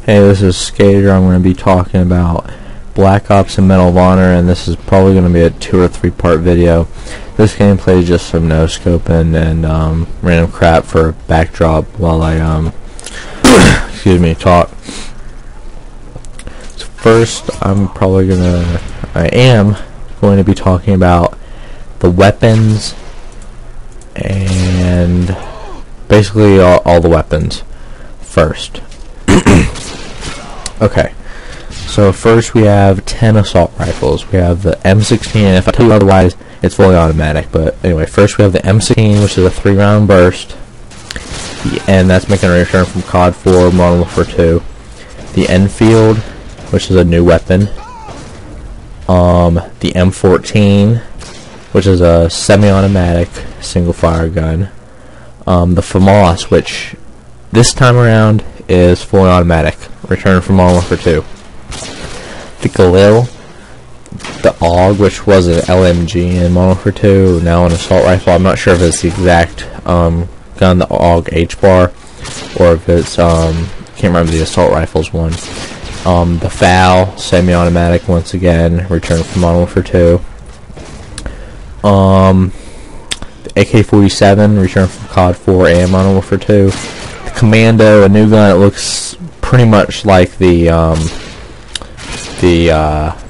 Hey, this is Skater. I'm going to be talking about Black Ops and Medal of Honor, and this is probably going to be a 2 or 3 part video. This gameplay is just some no-scoping and random crap for backdrop while I talk. So first, I am going to be talking about the weapons and basically all the weapons first. Okay, so first we have 10 assault rifles. We have the M16, and if I tell you otherwise, it's fully automatic. But anyway, first we have the M16, which is a 3-round burst, and that's making a return from COD 4, Modern Warfare 2. The Enfield, which is a new weapon. The M14, which is a semi-automatic single-fire gun. The FAMAS, which this time around is fully automatic. Return from Modern Warfare 2. The Galil, the AUG, which was an LMG in Modern Warfare 2, now an assault rifle. I'm not sure if it's the exact gun, the AUG H-bar, or if it's can't remember the assault rifles one. The FAL, semi-automatic once again, return from Modern Warfare 2. The AK-47, return from COD 4 and Modern Warfare 2. The Commando, a new gun. It looks pretty much like the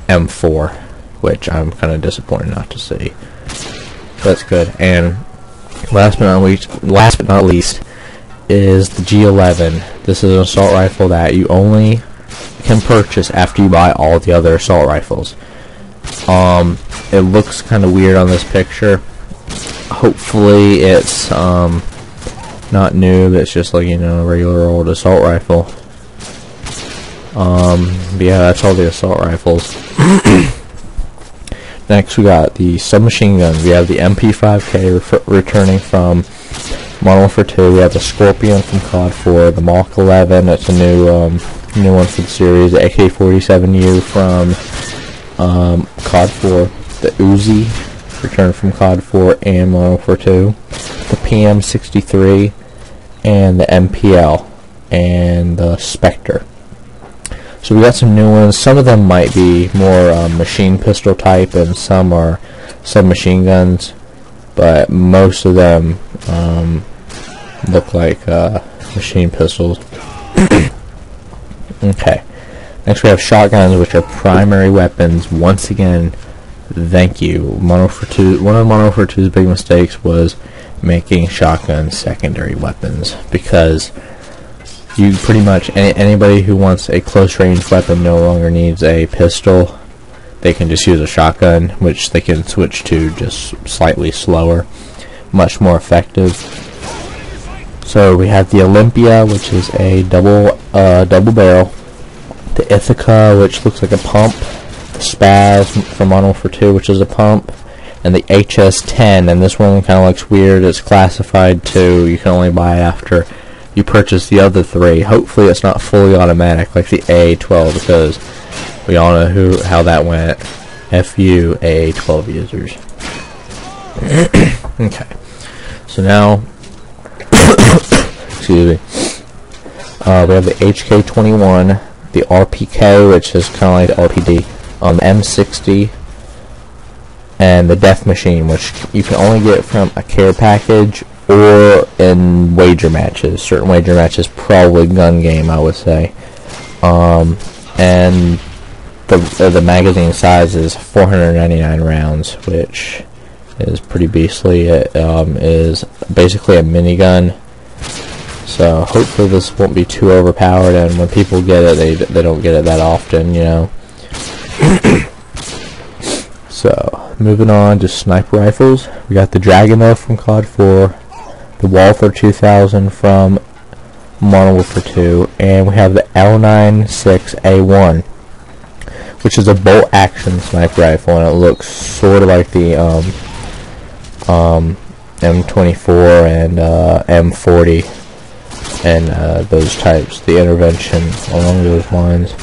M4, which I'm kind of disappointed not to see. That's good. And last but not least is the G11. This is an assault rifle that you only can purchase after you buy all the other assault rifles. It looks kind of weird on this picture. Hopefully it's not new. It's just like, a regular old assault rifle. But yeah, that's all the assault rifles. Next, we got the submachine guns. We have the MP5K returning from Modern Warfare 2. We have the Scorpion from COD 4. The Mach 11. That's a new one for the series. The AK-47U from COD 4. The Uzi returned from COD 4 and Modern Warfare 2. The PM63 and the MPL and the Spectre. So we got some new ones. Some of them might be more machine pistol type, and some are submachine guns, but most of them look like machine pistols. Okay. Next we have shotguns, which are primary weapons. Once again, thank you. Modern Warfare 2. One of Modern Warfare 2's big mistakes was making shotguns secondary weapons, because you pretty much anybody who wants a close range weapon no longer needs a pistol. They can just use a shotgun, which they can switch to just slightly slower, much more effective. So we have the Olympia, which is a double barrel. The Ithaca, which looks like a pump. The Spaz from Modern Warfare 2, which is a pump. And the HS-10, and this one kind of looks weird. It's classified too. You can only buy it after you purchase the other 3. Hopefully it's not fully automatic like the A12, because we all know how that went. FU A12 users. Okay. So now excuse me. We have the HK21, the RPK, which is kind of like the LPD, the M60, and the Death Machine, which you can only get from a care package or in wager matches. Certain wager matches, probably gun game, I would say. And the magazine size is 499 rounds, which is pretty beastly. It is basically a minigun. So hopefully this won't be too overpowered, and when people get it, they don't get it that often, So moving on to sniper rifles, we got the Dragunov from COD 4, the Walther 2000 from Modern Warfare 2, and we have the L96A1, which is a bolt action sniper rifle, and it looks sort of like the M24 and M40 and those types, the intervention along those lines.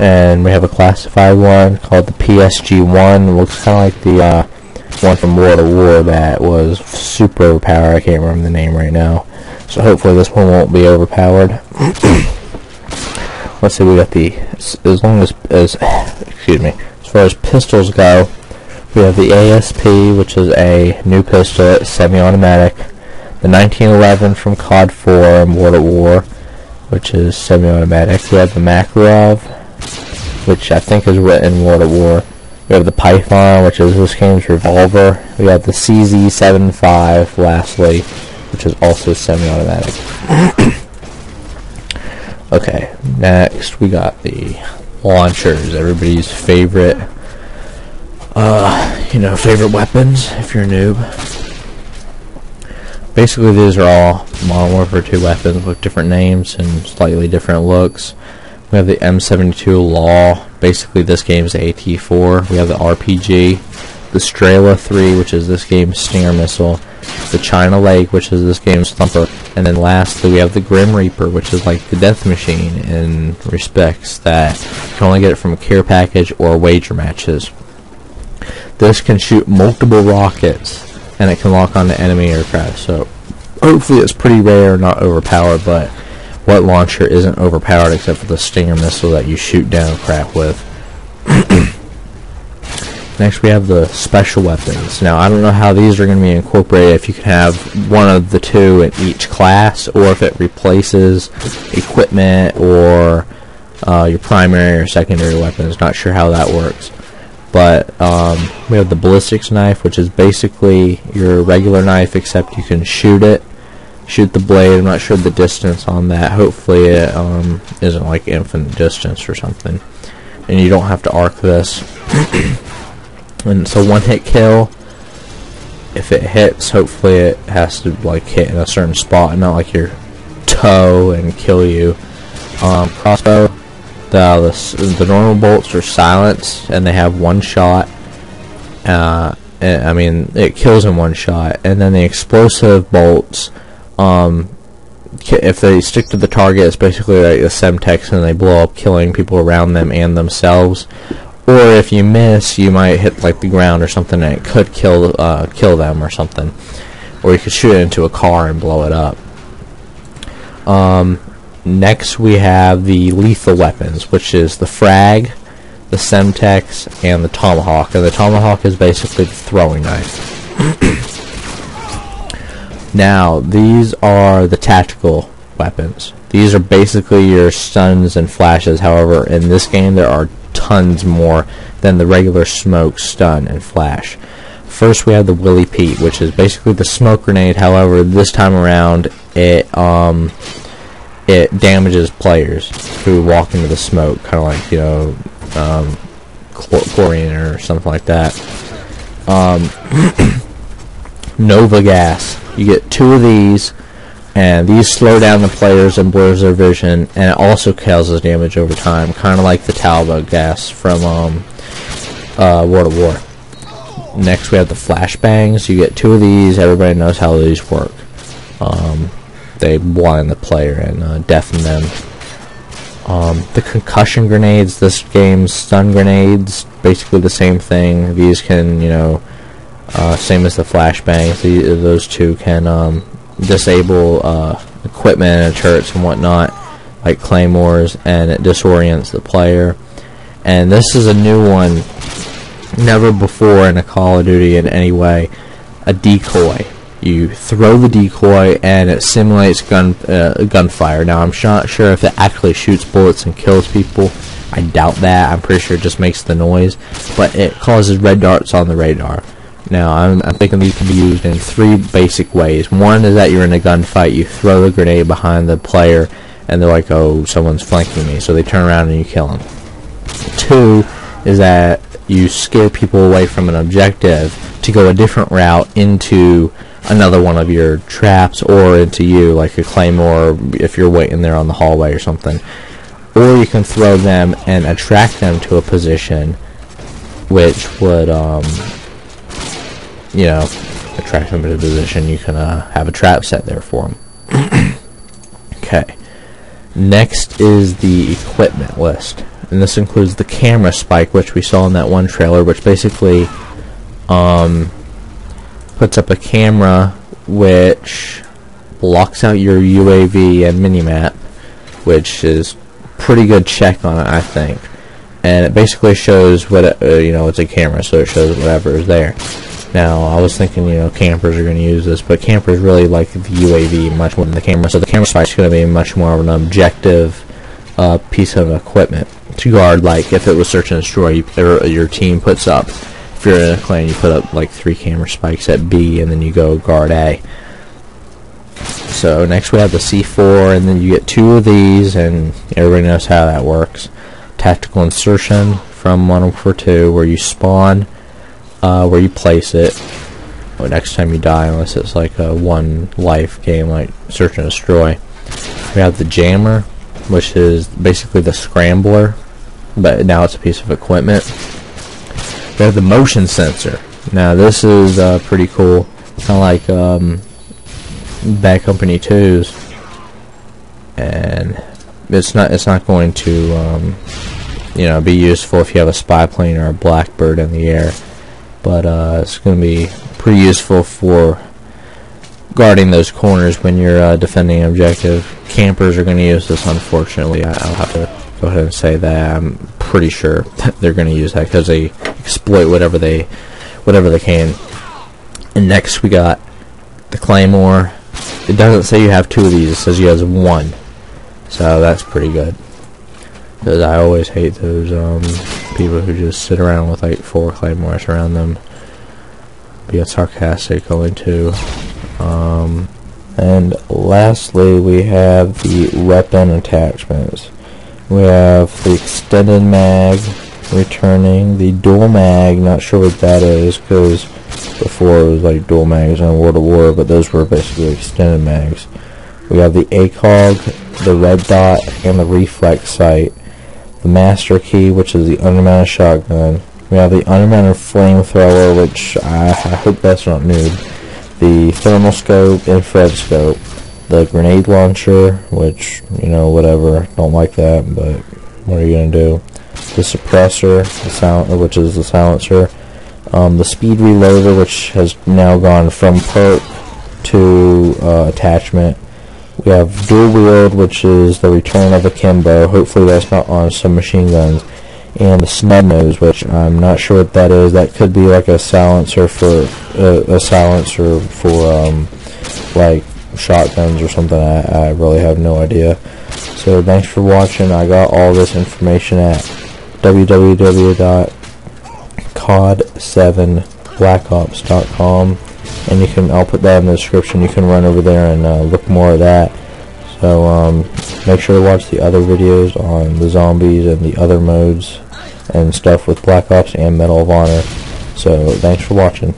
And we have a classified one called the PSG-1. It looks kind of like the one from World of War that was super overpowered. I can't remember the name right now. So hopefully this one won't be overpowered. let's see, we got the, excuse me, as far as pistols go, we have the ASP, which is a new pistol. It's semi-automatic. The 1911 from COD 4 and World at War, which is semi-automatic. We have the Makarov, which I think is written in World at War. We have the Python, which is this game's revolver. We have the CZ75, lastly, which is also semi-automatic. Okay, next we got the launchers, everybody's favorite, favorite weapons if you're a noob. Basically, these are all Modern Warfare 2 weapons with different names and slightly different looks. We have the M72 Law. Basically, this game's AT4. We have the RPG, the Strela 3, which is this game's Stinger missile, the China Lake, which is this game's Thumper, and then lastly, we have the Grim Reaper, which is like the Death Machine in respects that you can only get it from a care package or wager matches. This can shoot multiple rockets, and it can lock onto enemy aircraft, so hopefully it's pretty rare, not overpowered, but what launcher isn't overpowered except for the Stinger missile that you shoot down crap with? Next we have the special weapons. Now I don't know how these are going to be incorporated, if you can have one of the two in each class, or if it replaces equipment or your primary or secondary weapons. Not sure how that works. But we have the ballistics knife, which is basically your regular knife, except you can shoot the blade. I'm not sure the distance on that. Hopefully it isn't like infinite distance or something. And you don't have to arc this. And it's a one-hit kill. If it hits, hopefully it has to like hit in a certain spot and not like your toe and kill you. Crossbow, the normal bolts are silenced and they have one shot. I mean, it kills in one shot. And then the explosive bolts, if they stick to the target, it's basically like a Semtex and they blow up, killing people around them and themselves. Or if you miss, you might hit like the ground or something, and it could kill them or something. Or you could shoot it into a car and blow it up. Next we have the lethal weapons, which is the frag, the Semtex, and the tomahawk. And the tomahawk is basically the throwing knife. Now, these are the tactical weapons. These are basically your stuns and flashes. However, in this game there are tons more than the regular smoke, stun, and flash. First we have the Willy Pete, which is basically the smoke grenade. However, this time around it damages players who walk into the smoke, kind of like, you know, chlorine or something like that. Nova gas. You get 2 of these, and these slow down the players and blurs their vision, and it also causes damage over time, kind of like the Talbot gas from World at War. Next we have the flashbangs. You get 2 of these. Everybody knows how these work. They blind the player and deafen them. The concussion grenades, this game's stun grenades, basically the same thing. These can, you know, same as the flashbangs, those two can disable equipment and turrets and whatnot, like claymores, and it disorients the player. And this is a new one, never before in a Call of Duty in any way, a decoy. You throw the decoy and it simulates gunfire. Now I'm not sure if it actually shoots bullets and kills people. I doubt that. I'm pretty sure it just makes the noise, but it causes red darts on the radar. Now I'm thinking these can be used in 3 basic ways. One is that you're in a gunfight, you throw the grenade behind the player, and they're like, oh, someone's flanking me, so they turn around and you kill them. 2 is that you scare people away from an objective to go a different route into another one of your traps, or into you, like a claymore if you're waiting there on the hallway or something. Or you can throw them and attract them to a position which would, you know, attract them to a position. You can have a trap set there for them. Okay. Next is the equipment list. And this includes the camera spike, which we saw in that one trailer, which basically puts up a camera which blocks out your UAV and minimap, which is pretty good check on it, I think. And it basically shows what it's a camera, so it shows whatever is there. Now, I was thinking, campers are going to use this, but campers really like the UAV much more than the camera, so the camera spy is going to be much more of an objective piece of equipment to guard. Like if it was search and destroy, your team puts up, if you're in a clan, you put up like 3 camera spikes at B, and then you go guard A. So next we have the C4, and then you get 2 of these, and everybody knows how that works. Tactical insertion from Modern Warfare 2, where you spawn, where you place it next time you die, unless it's like a 1 life game like search and destroy. We have the jammer, which is basically the scrambler, but now it's a piece of equipment. We have the motion sensor. Now this is pretty cool, kind of like Bad Company 2's, and it's not going to be useful if you have a spy plane or a Blackbird in the air, but it's going to be pretty useful for guarding those corners when you're defending an objective. Campers are going to use this, unfortunately. I'll have to go ahead and say that. I'm pretty sure that they're going to use that because they exploit whatever they can. And next we got the Claymore. It doesn't say you have 2 of these, it says you have 1. So that's pretty good, because I always hate those people who just sit around with like 4 Claymores around them. Being sarcastic, only 2. And lastly, we have the weapon attachments. We have the extended mag returning, the dual mag, not sure what that is, because before it was like dual mags on World of War, but those were basically extended mags. We have the ACOG, the red dot, and the reflex sight. The master key, which is the undermounted shotgun. We have the undermounted flamethrower, which I hope that's not new. The thermal scope, infrared scope. The grenade launcher, which, whatever, don't like that, but what are you going to do? The suppressor, which is the silencer. The speed reloader, which has now gone from perk to attachment. We have dual wield, which is the return of Akimbo. Hopefully that's not on some machine guns. And the snub nose, which I'm not sure what that is. That could be like a silencer for like shotguns or something. I really have no idea. So thanks for watching. I got all this information at www.cod7blackops.com, and I'll put that in the description. You can run over there and look more at that. So make sure to watch the other videos on the zombies and the other modes and stuff with Black Ops and Medal of Honor. So thanks for watching.